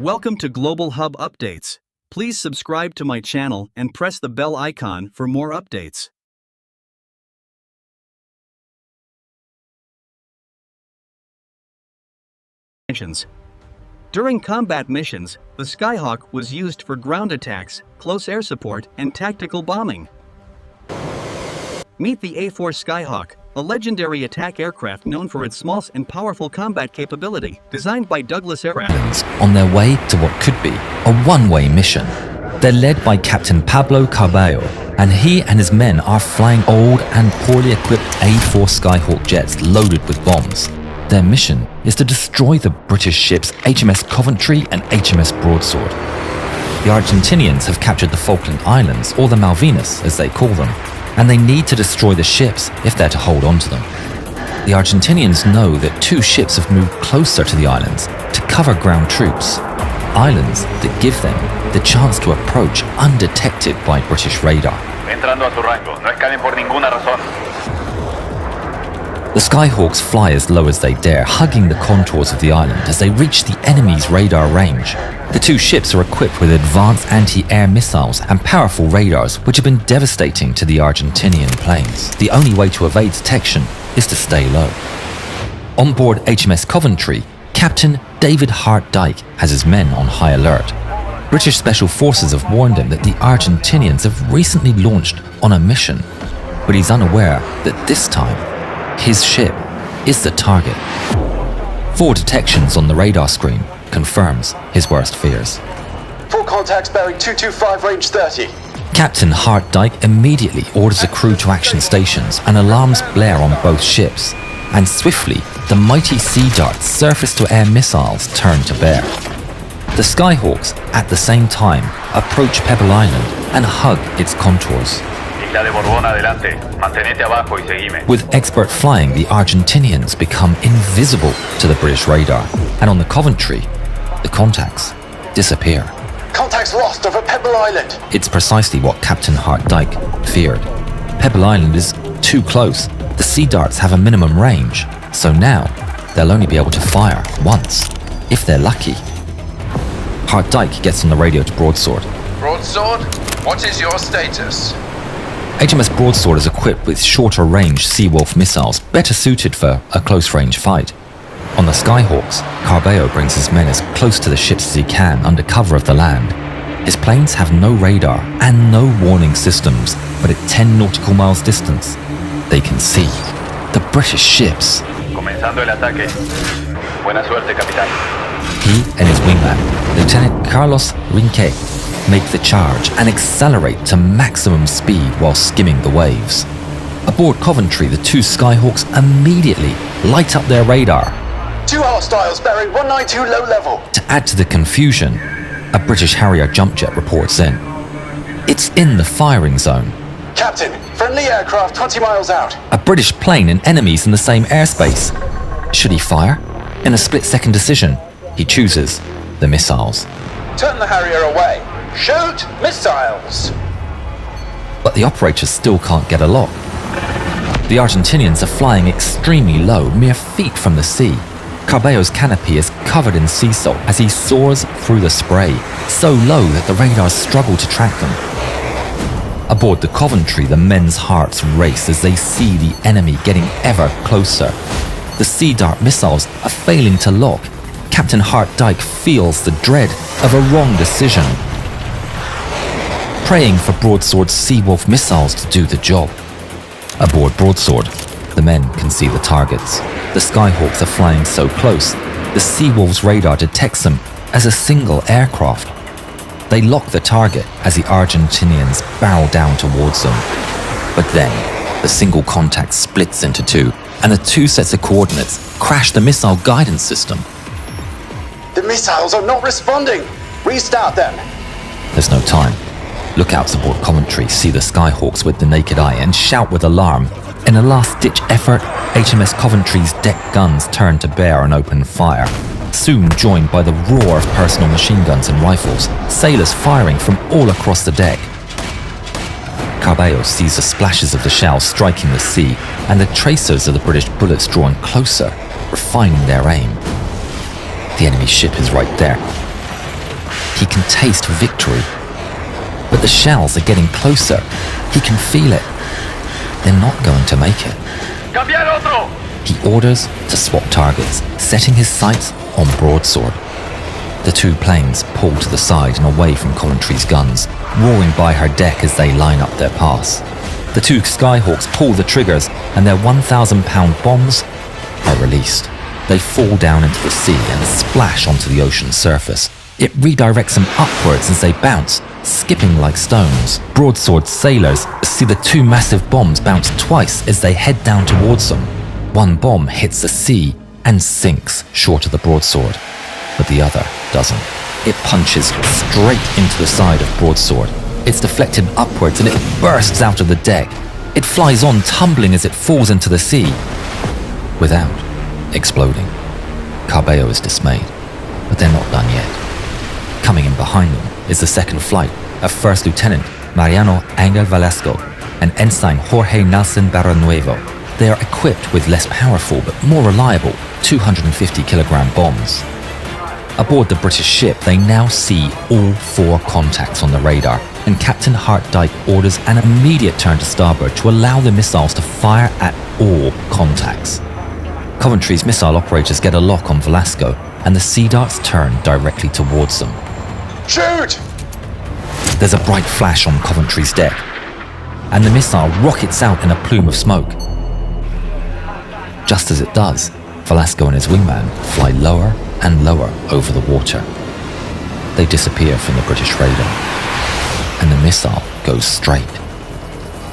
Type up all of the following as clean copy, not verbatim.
Welcome to Global Hub Updates. Please subscribe to my channel and press the bell icon for more updates. During combat missions, the Skyhawk was used for ground attacks, close air support, and tactical bombing. Meet the A-4 Skyhawk, a legendary attack aircraft known for its small and powerful combat capability, designed by Douglas Aircraft. On their way to what could be a one-way mission. They're led by Captain Pablo Carballo, and he and his men are flying old and poorly equipped A-4 Skyhawk jets loaded with bombs. Their mission is to destroy the British ships HMS Coventry and HMS Broadsword. The Argentinians have captured the Falkland Islands, or the Malvinas as they call them, and they need to destroy the ships if they're to hold on to them. The Argentinians know that two ships have moved closer to the islands to cover ground troops, islands that give them the chance to approach undetected by British radar. Entrando a su rango, no escapen por ninguna razón. The Skyhawks fly as low as they dare, hugging the contours of the island as they reach the enemy's radar range. The two ships are equipped with advanced anti-air missiles and powerful radars which have been devastating to the Argentinian planes. The only way to evade detection is to stay low. On board HMS Coventry, Captain David Hart-Dyke has his men on high alert. British Special Forces have warned him that the Argentinians have recently launched on a mission, but he's unaware that this time, his ship is the target. 4 detections on the radar screen confirms his worst fears. Full contacts bearing 225, range 30. Captain Hart-Dyke immediately orders a crew to action stations and alarms blare on both ships. And swiftly, the mighty Sea Dart's surface-to-air missiles turn to bear. The Skyhawks, at the same time, approach Pebble Island and hug its contours. With expert flying, the Argentinians become invisible to the British radar, and on the Coventry, the contacts disappear. Contacts lost over Pebble Island. It's precisely what Captain Hart-Dyke feared. Pebble Island is too close. The Sea Darts have a minimum range, so now they'll only be able to fire once, if they're lucky. Hart-Dyke gets on the radio to Broadsword. Broadsword, what is your status? HMS Broadsword is equipped with shorter range Seawolf missiles, better suited for a close range fight. On the Skyhawks, Carballo brings his men as close to the ships as he can under cover of the land. His planes have no radar and no warning systems, but at 10 nautical miles distance, they can see the British ships. Comenzando el ataque. Buena suerte, capitán. He and his wingman, Lieutenant Carlos Rinque, make the charge and accelerate to maximum speed while skimming the waves. Aboard Coventry, the two Skyhawks immediately light up their radar. 2 hostiles bearing 192 low level. To add to the confusion, a British Harrier jump jet reports in. It's in the firing zone. Captain, friendly aircraft 20 miles out. A British plane and enemies in the same airspace. Should he fire? In a split-second decision, he chooses the missiles. Turn the Harrier away. Shoot missiles! But the operators still can't get a lock. The Argentinians are flying extremely low, mere feet from the sea. Carballo's canopy is covered in sea salt as he soars through the spray, so low that the radars struggle to track them. Aboard the Coventry, the men's hearts race as they see the enemy getting ever closer. The Sea Dart missiles are failing to lock. Captain Hart-Dyke feels the dread of a wrong decision, praying for Broadsword's Seawolf missiles to do the job. Aboard Broadsword, the men can see the targets. The Skyhawks are flying so close, the Seawolf's radar detects them as a single aircraft. They lock the target as the Argentinians barrel down towards them. But then, the single contact splits into 2, and the 2 sets of coordinates crash the missile guidance system. The missiles are not responding. Restart them. There's no time. Lookouts aboard Coventry see the Skyhawks with the naked eye and shout with alarm. In a last-ditch effort, HMS Coventry's deck guns turn to bear and open fire, soon joined by the roar of personal machine guns and rifles, sailors firing from all across the deck. Carballo sees the splashes of the shells striking the sea and the tracers of the British bullets drawing closer, refining their aim. The enemy ship is right there. he can taste victory. But the shells are getting closer. He can feel it. They're not going to make it. ¡Cambiar otro! He orders to swap targets, setting his sights on broadsword. The two planes pull to the side and away from Coventry's guns, roaring by her deck as they line up their pass. The two Skyhawks pull the triggers and their 1,000-pound bombs are released. They fall down into the sea and splash onto the ocean's surface. It redirects them upwards as they bounce, skipping like stones. Broadsword sailors see the two massive bombs bounce twice as they head down towards them. One bomb hits the sea and sinks short of the broadsword, but the other doesn't. It punches straight into the side of broadsword. It's deflected upwards and it bursts out of the deck. It flies on, tumbling as it falls into the sea, without exploding. Cabello is dismayed, but they're not done yet. Coming in behind them is the second flight of First Lieutenant Mariano Angel Velasco and Ensign Jorge Nelson Barranuevo. They are equipped with less powerful but more reliable 250-kilogram bombs. Aboard the British ship, they now see all 4 contacts on the radar, and Captain Hart-Dyke orders an immediate turn to starboard to allow the missiles to fire at all contacts. Coventry's missile operators get a lock on Velasco, and the Sea Darts turn directly towards them. Shoot! There's a bright flash on Coventry's deck, and the missile rockets out in a plume of smoke. Just as it does, Velasco and his wingman fly lower and lower over the water. They disappear from the British radar, and the missile goes straight.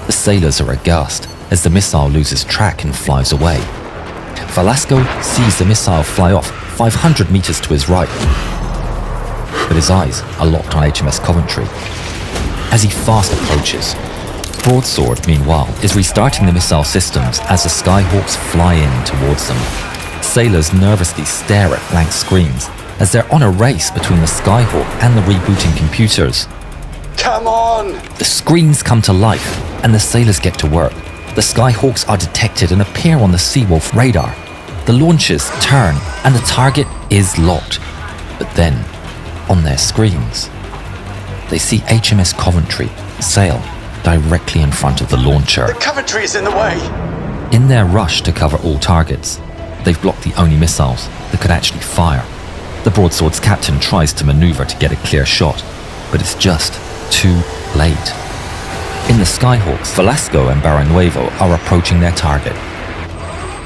The sailors are aghast as the missile loses track and flies away. Velasco sees the missile fly off 500 meters to his right, but his eyes are locked on HMS Coventry. As he fast approaches, Broadsword, meanwhile, is restarting the missile systems as the Skyhawks fly in towards them. Sailors nervously stare at blank screens as they're on a race between the Skyhawk and the rebooting computers. Come on! The screens come to life and the sailors get to work. The Skyhawks are detected and appear on the Seawolf radar. The launches turn and the target is locked. But then, on their screens, they see HMS Coventry sail directly in front of the launcher. The Coventry is in the way! In their rush to cover all targets, they've blocked the only missiles that could actually fire. The Broadsword's captain tries to maneuver to get a clear shot, but it's just too late. In the Skyhawks, Velasco and Barranuevo are approaching their target.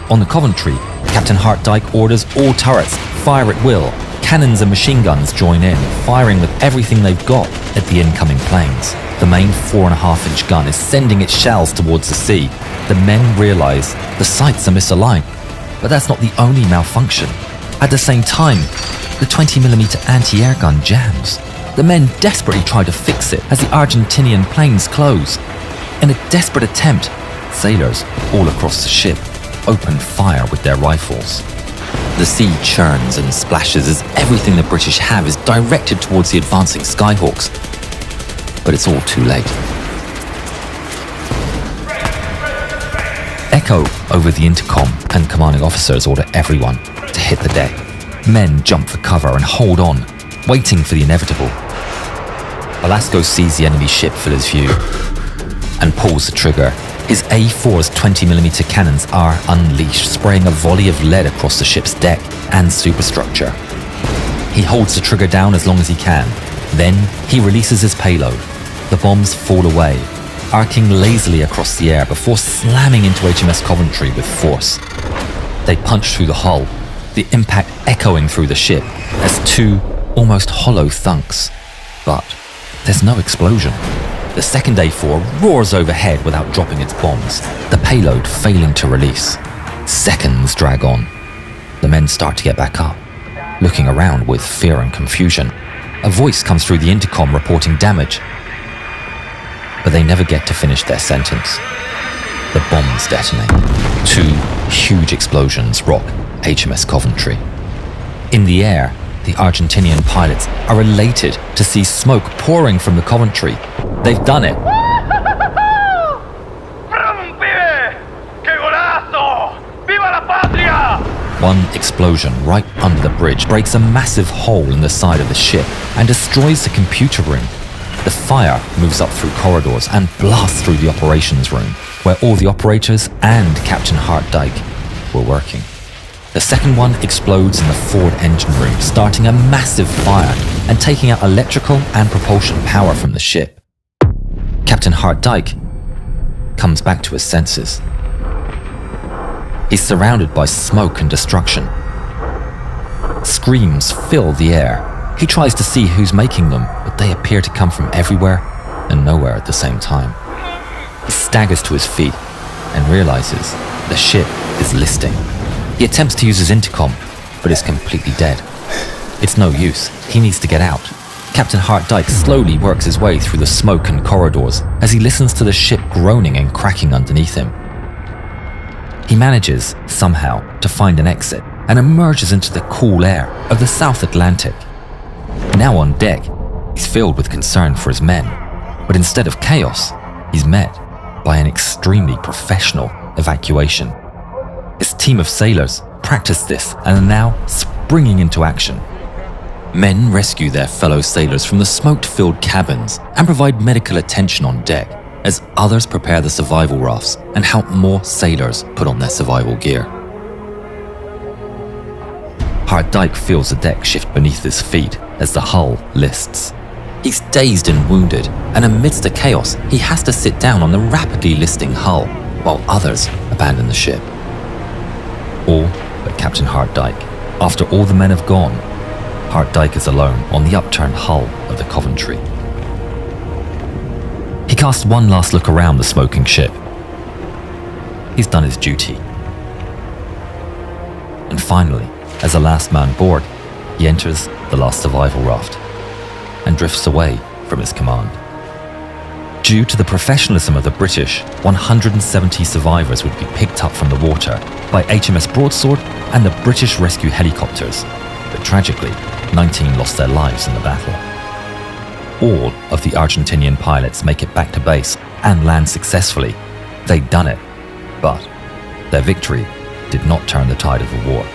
On the Coventry, Captain Hart-Dyke orders all turrets fire at will. Cannons and machine guns join in, firing with everything they've got at the incoming planes. The main 4.5-inch gun is sending its shells towards the sea. The men realize the sights are misaligned, but that's not the only malfunction. At the same time, the 20mm anti-air gun jams. The men desperately try to fix it as the Argentinian planes close. In a desperate attempt, sailors all across the ship open fire with their rifles. The sea churns and splashes as everything the British have is directed towards the advancing Skyhawks. But it's all too late. Echo over the intercom, and commanding officers order everyone to hit the deck. Men jump for cover and hold on, waiting for the inevitable. Velasco sees the enemy ship fill his view and pulls the trigger. His A-4's 20mm cannons are unleashed, spraying a volley of lead across the ship's deck and superstructure. He holds the trigger down as long as he can. Then he releases his payload. The bombs fall away, arcing lazily across the air before slamming into HMS Coventry with force. They punch through the hull, the impact echoing through the ship as two almost hollow thunks. But there's no explosion. The second A-4 roars overhead without dropping its bombs, the payload failing to release. Seconds drag on. The men start to get back up, looking around with fear and confusion. A voice comes through the intercom reporting damage, but they never get to finish their sentence. The bombs detonate. Two huge explosions rock HMS Coventry. In the air, the Argentinian pilots are elated to see smoke pouring from the Coventry. They've done it. One explosion right under the bridge breaks a massive hole in the side of the ship and destroys the computer room. The fire moves up through corridors and blasts through the operations room, where all the operators and Captain Hart-Dyke were working. The second one explodes in the forward engine room, starting a massive fire and taking out electrical and propulsion power from the ship. Captain Hart-Dyke comes back to his senses. He's surrounded by smoke and destruction. Screams fill the air. He tries to see who's making them, but they appear to come from everywhere and nowhere at the same time. He staggers to his feet and realizes the ship is listing. He attempts to use his intercom, but is completely dead. It's no use. He needs to get out. Captain Hart-Dyke slowly works his way through the smoke and corridors as he listens to the ship groaning and cracking underneath him. He manages, somehow, to find an exit and emerges into the cool air of the South Atlantic. Now on deck, he's filled with concern for his men, but instead of chaos, he's met by an extremely professional evacuation. His team of sailors practiced this and are now springing into action. Men rescue their fellow sailors from the smoke-filled cabins and provide medical attention on deck, as others prepare the survival rafts and help more sailors put on their survival gear. Hart-Dyke feels the deck shift beneath his feet as the hull lists. He's dazed and wounded, and amidst the chaos, he has to sit down on the rapidly listing hull, while others abandon the ship. All but Captain Hart-Dyke. After all the men have gone, Hart-Dyke is alone on the upturned hull of the Coventry. He casts one last look around the smoking ship. He's done his duty. And finally, as the last man board, he enters the last survival raft and drifts away from his command. Due to the professionalism of the British, 170 survivors would be picked up from the water by HMS Broadsword and the British rescue helicopters, but tragically, 19 lost their lives in the battle. All of the Argentinian pilots make it back to base and land successfully. They'd done it, but their victory did not turn the tide of the war.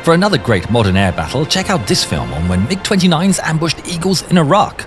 For another great modern air battle, check out this film on when MiG-29s ambushed Eagles in Iraq.